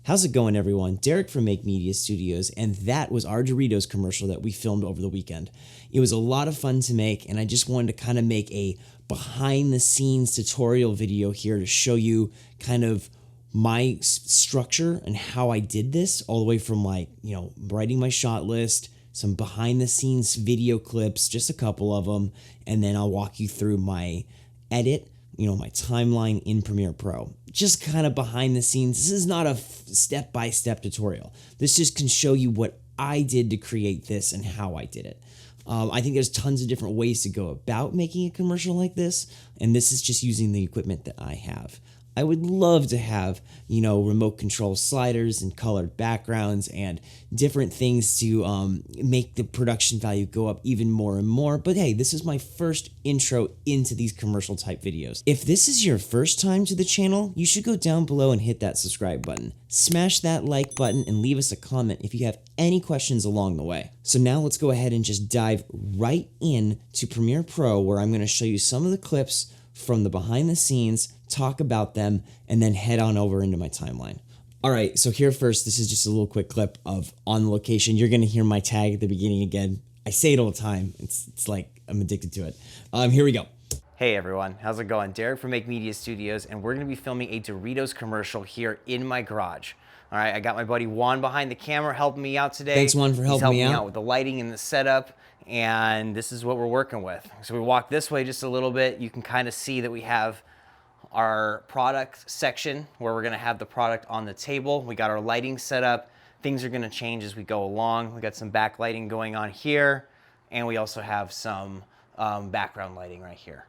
How's it going, everyone? Derek from Make Media Studios, and that was our Doritos commercial that we filmed over the weekend. It was a lot of fun to make, and I just wanted to kind of make a behind-the-scenes tutorial video here to show you kind of my structure and how I did this, all the way from writing my shot list, some behind-the-scenes video clips, just a couple of them, and then I'll walk you through my edit, my timeline in Premiere Pro. Just kind of behind the scenes. This is not a step-by-step tutorial. This just can show you what I did to create this and how I did it. I think there's tons of different ways to go about making a commercial like this, and this is just using the equipment that I have. I would love to have, remote control sliders and colored backgrounds and different things to make the production value go up even more and more. But hey, this is my first intro into these commercial type videos. If this is your first time to the channel, you should go down below and hit that subscribe button. Smash that like button and leave us a comment if you have any questions along the way. So now let's go ahead and just dive right in to Premiere Pro, where I'm going to show you some of the clips from the behind the scenes, talk about them, and then head on over into my timeline. All right, so here first, this is just a little quick clip of on location. You're gonna hear my tag at the beginning again. I say it all the time. It's like I'm addicted to it. Here we go. Hey everyone, how's it going? Derek from Make Media Studios, and we're gonna be filming a Doritos commercial here in my garage. All right, I got my buddy Juan behind the camera helping me out today. Thanks, Juan, for helping me out with the lighting and the setup. And this is what we're working with. So we walk this way just a little bit. You can kind of see that we have our product section where we're gonna have the product on the table. We got our lighting set up. Things are gonna change as we go along. We got some backlighting going on here, and we also have some background lighting right here.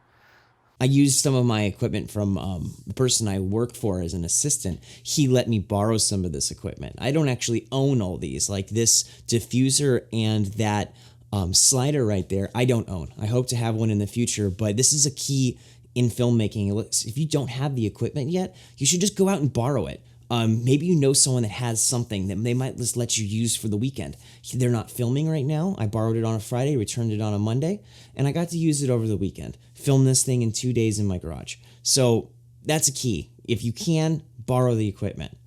I used some of my equipment from the person I work for as an assistant. He let me borrow some of this equipment. I don't actually own all these, like this diffuser and that slider right there, I don't own. I hope to have one in the future, but this is a key in filmmaking. If you don't have the equipment yet, you should just go out and borrow it. Maybe you know someone that has something that they might just let you use for the weekend. They're not filming right now. I borrowed it on a Friday, returned it on a Monday, and I got to use it over the weekend. Film this thing in 2 days in my garage. So that's a key. If you can, borrow the equipment.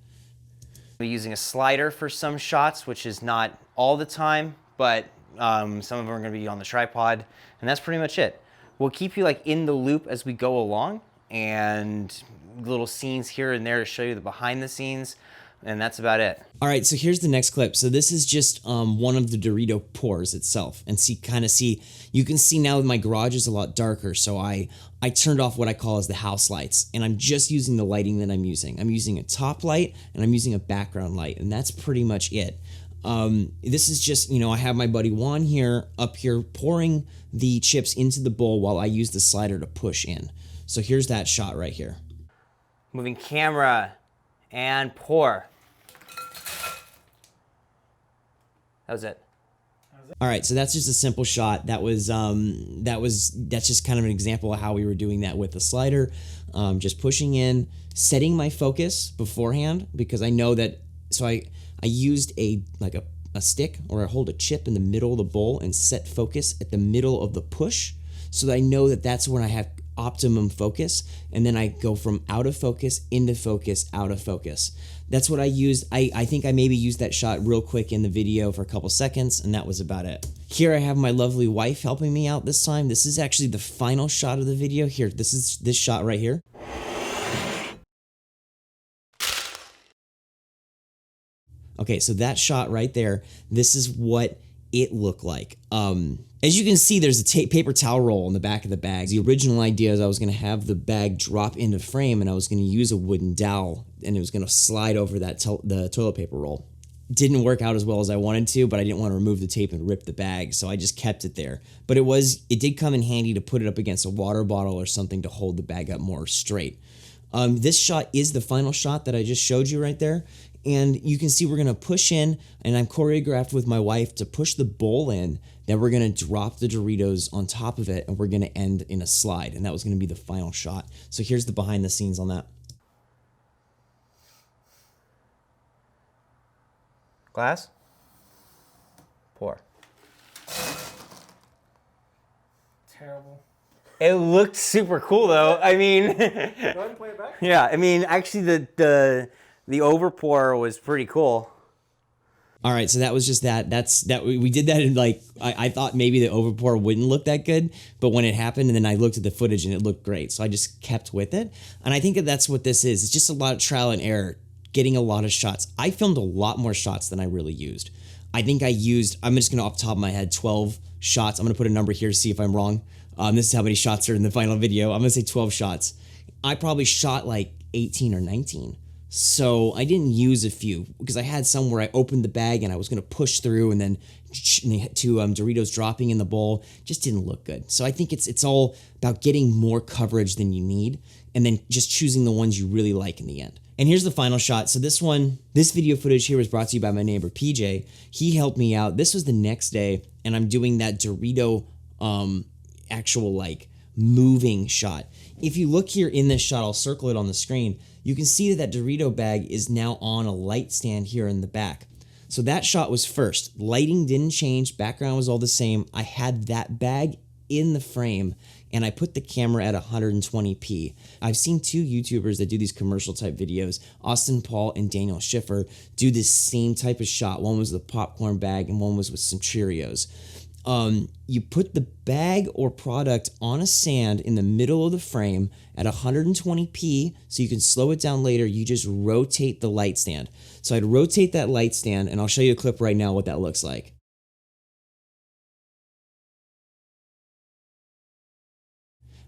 We're using a slider for some shots, which is not all the time, but some of them are going to be on the tripod, and that's pretty much it. We'll keep you in the loop as we go along, and little scenes here and there to show you the behind the scenes, and that's about it. All right, so here's the next clip. So this is just one of the Dorito pours itself, and you can see now that my garage is a lot darker, so I turned off what I call as the house lights, and I'm just using the lighting that I'm using. I'm using a top light, and I'm using a background light, and that's pretty much it. This is just, I have my buddy Juan up here pouring the chips into the bowl while I use the slider to push in. So here's that shot right here. Moving camera and pour. That was it. All right, so that's just a simple shot. That's just kind of an example of how we were doing that with the slider. Just pushing in, setting my focus beforehand, because I know that, so I used a stick, or I hold a chip in the middle of the bowl and set focus at the middle of the push, so that I know that that's when I have optimum focus, and then I go from out of focus, into focus, out of focus. That's what I used. I think I maybe used that shot real quick in the video for a couple seconds, and that was about it. Here I have my lovely wife helping me out this time. This is actually the final shot of the video. Here, this is this shot right here. Okay, so that shot right there, this is what it looked like. As you can see, there's a paper towel roll in the back of the bag. The original idea is I was gonna have the bag drop into frame, and I was gonna use a wooden dowel, and it was gonna slide over the toilet paper roll. Didn't work out as well as I wanted to, but I didn't want to remove the tape and rip the bag, so I just kept it there. But it did come in handy to put it up against a water bottle or something to hold the bag up more straight. This shot is the final shot that I just showed you right there. And you can see we're gonna push in, and I'm choreographed with my wife to push the bowl in, then we're gonna drop the Doritos on top of it, and we're gonna end in a slide, and that was gonna be the final shot. So here's the behind the scenes on that. Glass. Pour. Terrible. It looked super cool though. I mean, Go ahead and play it back. Yeah, I mean, actually the The overpour was pretty cool. All right, so that was just that. We did that in like I thought maybe the overpour wouldn't look that good, but when it happened, and then I looked at the footage and it looked great, so I just kept with it. And I think that that's what this is. It's just a lot of trial and error, getting a lot of shots. I filmed a lot more shots than I really used. I think I used, I'm just gonna off the top of my head, 12 shots. I'm gonna put a number here to see if I'm wrong. This is how many shots are in the final video. I'm gonna say 12 shots. I probably shot like 18 or 19. So I didn't use a few because I had some where I opened the bag and I was going to push through and then to Doritos dropping in the bowl. Just didn't look good. So I think it's all about getting more coverage than you need and then just choosing the ones you really like in the end. And here's the final shot. So this video footage here was brought to you by my neighbor PJ. He helped me out. This was the next day and I'm doing that Dorito actual like moving shot. If you look here in this shot, I'll circle it on the screen. You can see that Dorito bag is now on a light stand here in the back. So that shot was first. Lighting didn't change, background was all the same. I had that bag in the frame and I put the camera at 120p. I've seen two YouTubers that do these commercial type videos, Austin Paul and Daniel Schiffer, do this same type of shot. One was the popcorn bag and one was with some Cheerios. You put the bag or product on a stand in the middle of the frame at 120p so you can slow it down later. You just rotate the light stand. So I'd rotate that light stand and I'll show you a clip right now what that looks like.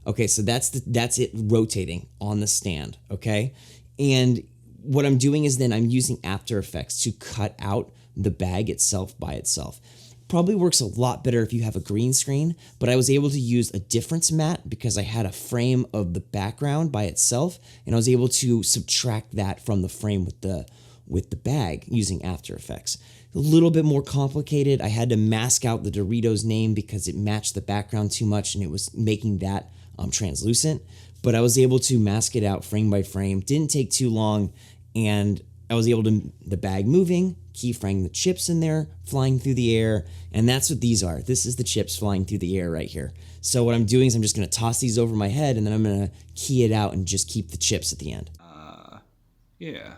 Okay, so that's it rotating on the stand, okay? And what I'm doing is then I'm using After Effects to cut out the bag itself by itself. Probably works a lot better if you have a green screen, but I was able to use a difference matte because I had a frame of the background by itself, and I was able to subtract that from the frame with the bag using After Effects. A little bit more complicated. I had to mask out the Doritos name because it matched the background too much and it was making that translucent, but I was able to mask it out frame by frame. Didn't take too long, and I was able to, the bag moving, keyframe the chips in there, flying through the air, and that's what these are. This is the chips flying through the air right here. So what I'm doing is I'm just gonna toss these over my head and then I'm gonna key it out and just keep the chips at the end. Yeah.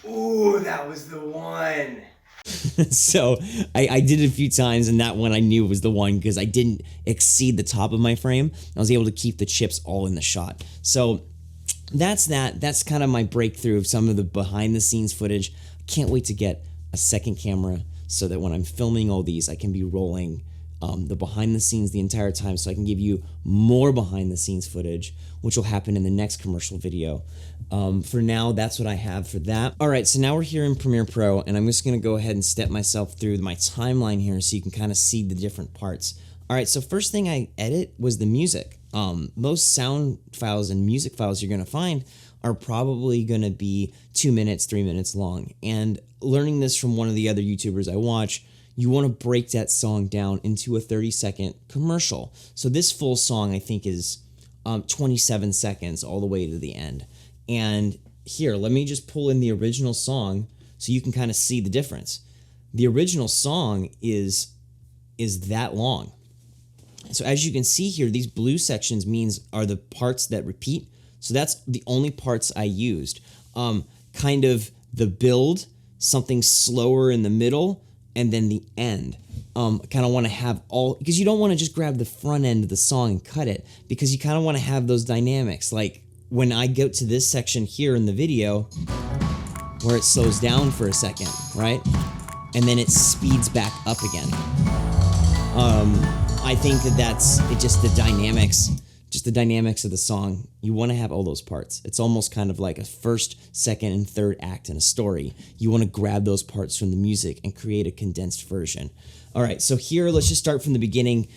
Ooh, that was the one. So I did it a few times and that one I knew was the one because I didn't exceed the top of my frame. I was able to keep the chips all in the shot. So that's that. That's kind of my breakthrough of some of the behind the scenes footage. I can't wait to get a second camera so that when I'm filming all these, I can be rolling the behind the scenes the entire time so I can give you more behind the scenes footage, which will happen in the next commercial video. For now, that's what I have for that. All right, so now we're here in Premiere Pro, and I'm just gonna go ahead and step myself through my timeline here so you can kind of see the different parts. All right, so first thing I edit was the music. Most sound files and music files you're gonna find are probably gonna be 2 minutes, 3 minutes long. And learning this from one of the other YouTubers I watch, you wanna break that song down into a 30-second commercial. So this full song I think is 27 seconds all the way to the end. And here, let me just pull in the original song so you can kind of see the difference. The original song is that long. So as you can see here, these blue sections are the parts that repeat. So that's the only parts I used. Kind of the build, something slower in the middle, and then the end. Kind of want to have all, because you don't want to just grab the front end of the song and cut it, because you kind of want to have those dynamics. Like when I go to this section here in the video, where it slows down for a second, right? And then it speeds back up again. I think that's just the dynamics of the song. You want to have all those parts. It's almost kind of like a first, second, and third act in a story. You want to grab those parts from the music and create a condensed version. All right, so here, let's just start from the beginning.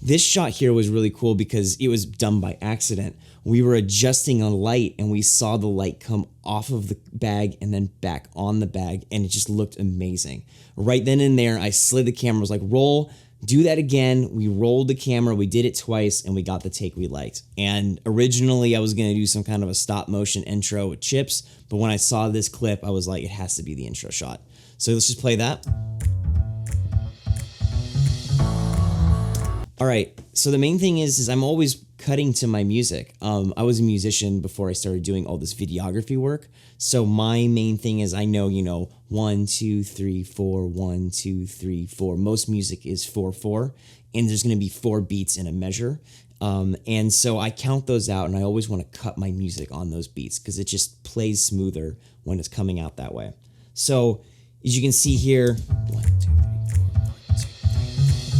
This shot here was really cool because it was done by accident. We were adjusting a light and we saw the light come off of the bag and then back on the bag, and it just looked amazing. Right then and there, I slid the camera, was like, roll, do that again. We rolled the camera, we did it twice, and we got the take we liked. And originally I was gonna do some kind of a stop motion intro with chips, but when I saw this clip, I was like, it has to be the intro shot. So let's just play that. All right, so the main thing is I'm always cutting to my music. I was a musician before I started doing all this videography work. So my main thing is I know, 1, 2, 3, 4, 1, 2, 3, 4. Most music is 4/4, and there's going to be 4 beats in a measure. And so I count those out, and I always want to cut my music on those beats because it just plays smoother when it's coming out that way. So as you can see here, 1, 2, 3, 4, 1, 2,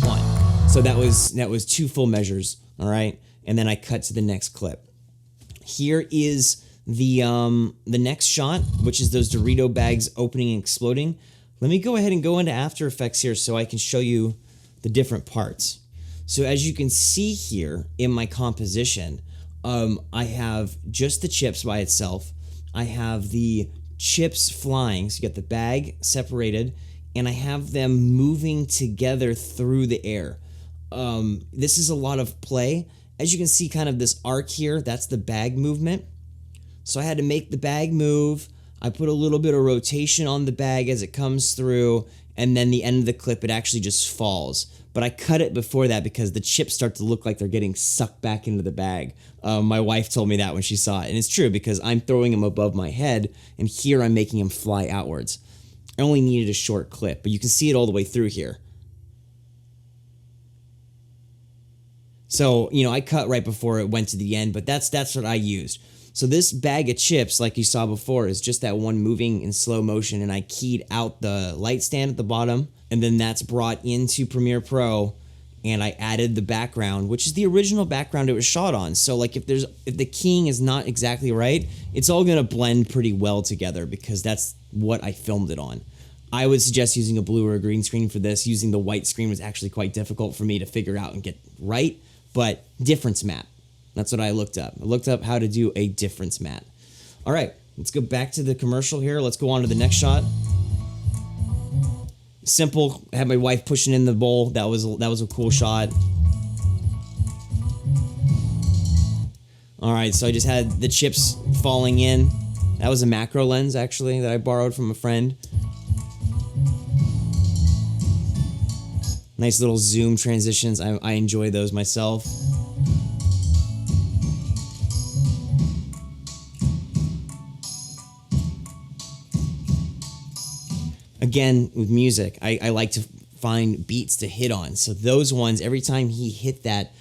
3, 1. So that was 2 full measures, all right? And then I cut to the next clip. Here is the next shot, which is those Dorito bags opening and exploding. Let me go ahead and go into After Effects here so I can show you the different parts. So as you can see here in my composition, I have just the chips by itself. I have the chips flying, so you got the bag separated, and I have them moving together through the air. This is a lot of play. As you can see, kind of this arc here, that's the bag movement. So I had to make the bag move. I put a little bit of rotation on the bag as it comes through, and then the end of the clip, it actually just falls. But I cut it before that because the chips start to look like they're getting sucked back into the bag. My wife told me that when she saw it, and it's true because I'm throwing them above my head, and here I'm making them fly outwards. I only needed a short clip, but you can see it all the way through here. So, I cut right before it went to the end, but that's what I used. So this bag of chips, like you saw before, is just that one moving in slow motion, and I keyed out the light stand at the bottom, and then that's brought into Premiere Pro, and I added the background, which is the original background it was shot on. So like if the keying is not exactly right, it's all gonna blend pretty well together because that's what I filmed it on. I would suggest using a blue or a green screen for this. Using the white screen was actually quite difficult for me to figure out and get right, but difference map. That's what I looked up. I looked up how to do a difference mat. All right, let's go back to the commercial here. Let's go on to the next shot. Simple. I had my wife pushing in the bowl. That was a cool shot. All right, so I just had the chips falling in. That was a macro lens actually that I borrowed from a friend. Nice little zoom transitions. I enjoy those myself. Again, with music, I like to find beats to hit on. So those ones, every time he hit that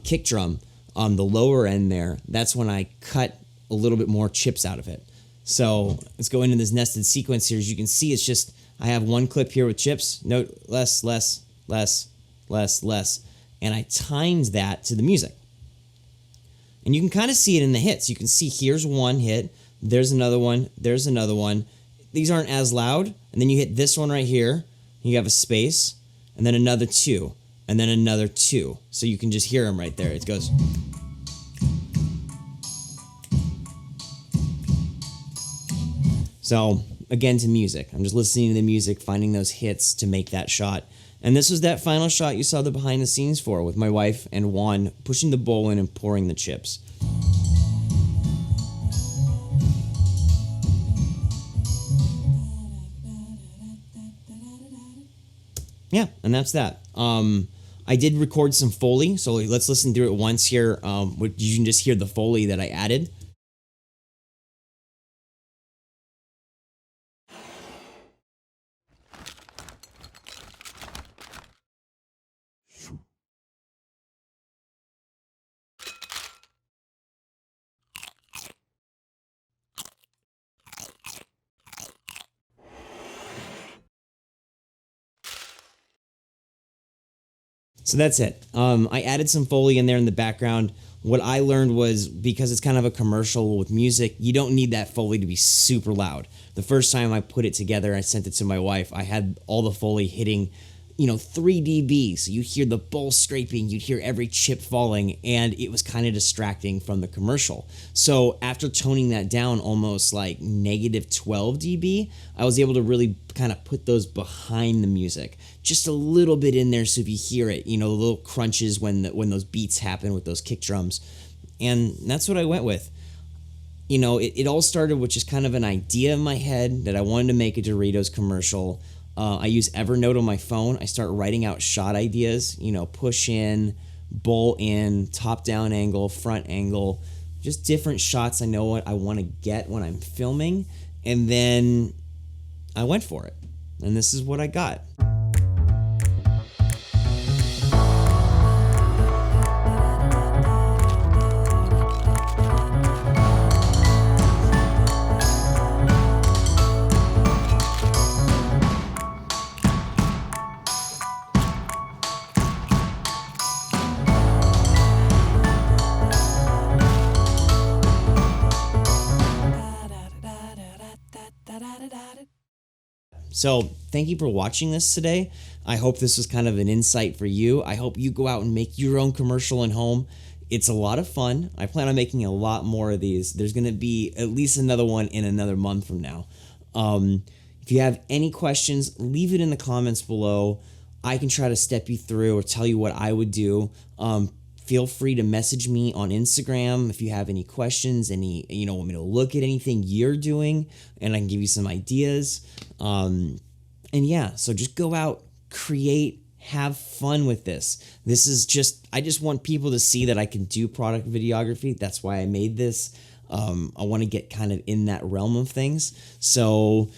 kick drum on the lower end there, that's when I cut a little bit more chips out of it. So let's go into this nested sequence here. As you can see, it's just, I have one clip here with chips, note less, less, less, less, less, and I timed that to the music. And you can kind of see it in the hits. You can see here's one hit, there's another one, there's another one. These aren't as loud, and then you hit this one right here, you have a space, and then another 2, and then another 2. So you can just hear them right there. It goes. So again, to music. I'm just listening to the music, finding those hits to make that shot. And this was that final shot you saw the behind the scenes for, with my wife and Juan pushing the bowl in and pouring the chips. Yeah, and that's that. I did record some Foley, so let's listen through it once here. You can just hear the Foley that I added. So that's it. I added some Foley in there in the background. What I learned was, because it's kind of a commercial with music, you don't need that Foley to be super loud. The first time I put it together, I sent it to my wife, I had all the Foley hitting, 3 dB. So you'd hear the bowl scraping, you'd hear every chip falling, and it was kind of distracting from the commercial. So after toning that down almost like -12 dB, I was able to really kind of put those behind the music. Just a little bit in there, so if you hear it, the little crunches when those beats happen with those kick drums. And that's what I went with. It all started with just kind of an idea in my head that I wanted to make a Doritos commercial. I use Evernote on my phone. I start writing out shot ideas, push in, bowl in, top-down angle, front angle, just different shots I know what I want to get when I'm filming, and then I went for it. And this is what I got. So thank you for watching this today. I hope this was kind of an insight for you. I hope you go out and make your own commercial at home. It's a lot of fun. I plan on making a lot more of these. There's going to be at least another one in another month from now. If you have any questions, leave it in the comments below. I can try to step you through or tell you what I would do. Feel free to message me on Instagram if you have any questions, want me to look at anything you're doing, and I can give you some ideas. And yeah, so just go out, create, have fun with this. I just want people to see that I can do product videography. That's why I made this. I want to get kind of in that realm of things. So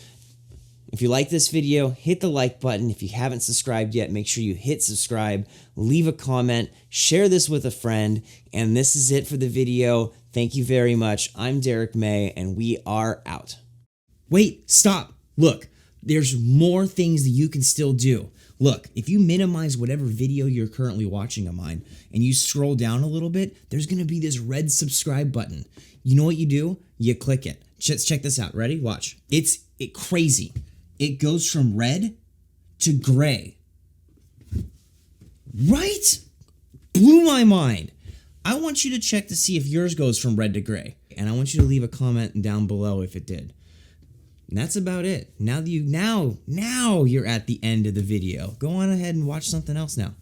if you like this video, hit the like button. If you haven't subscribed yet, make sure you hit subscribe, leave a comment, share this with a friend, and this is it for the video. Thank you very much. I'm Derek May, and we are out. Wait, stop. Look, there's more things that you can still do. Look, if you minimize whatever video you're currently watching of mine, and you scroll down a little bit, there's going to be this red subscribe button. You know what you do? You click it. Check this out. Ready? Watch. It's crazy. It goes from red to gray. Right? Blew my mind. I want you to check to see if yours goes from red to gray. And I want you to leave a comment down below if it did. And that's about it. Now you're at the end of the video. Go on ahead and watch something else now.